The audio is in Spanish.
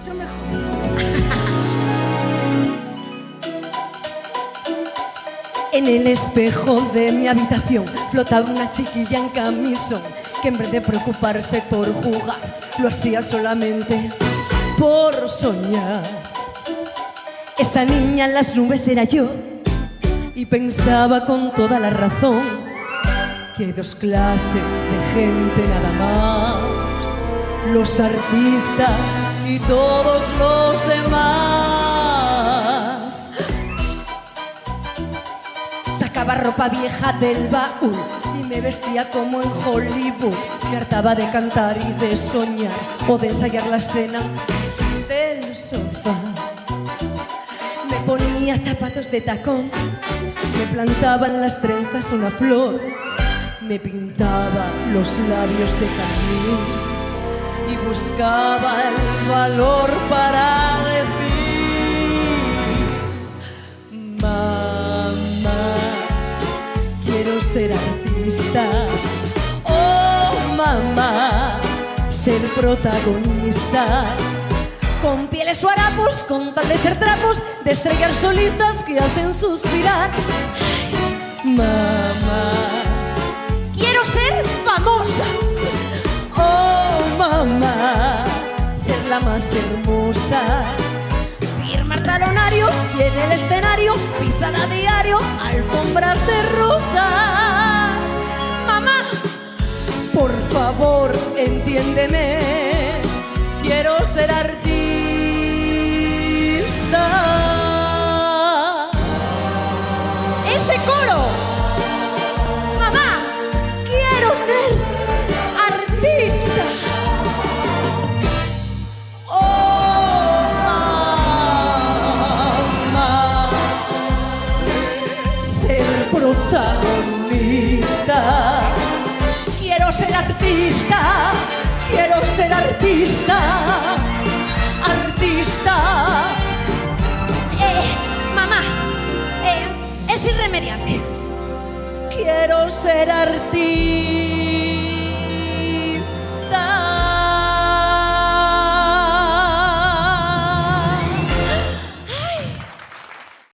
mucho mejor. En el espejo de mi habitación flotaba una chiquilla en camisón que en vez de preocuparse por jugar lo hacía solamente por soñar. Esa niña en las nubes era yo y pensaba con toda la razón que hay dos clases de gente nada más: los artistas y todos los demás. Sacaba ropa vieja del baúl y me vestía como en Hollywood. Me hartaba de cantar y de soñar o de ensayar la escena del sofá. Me ponía zapatos de tacón, me plantaba en las trenzas una flor, me pintaba los labios de carmín y buscaba el valor para decir: mamá, quiero ser artista. Oh, mamá, ser protagonista. Con pieles o harapos, con tal de ser trapos, de estrellas solistas que hacen suspirar. Ay, mamá, quiero ser famosa. Oh, mamá, ser la más hermosa. Firmar talonarios y en el escenario pisar a diario alfombras de rosas. Mamá, por favor, entiéndeme. Quiero ser artista. Ese coro. Mamá, quiero ser artista. Oh, mamá, ser protagonista. Quiero ser artista. Quiero ser artista, artista. Mamá, es irremediable. Quiero ser artista.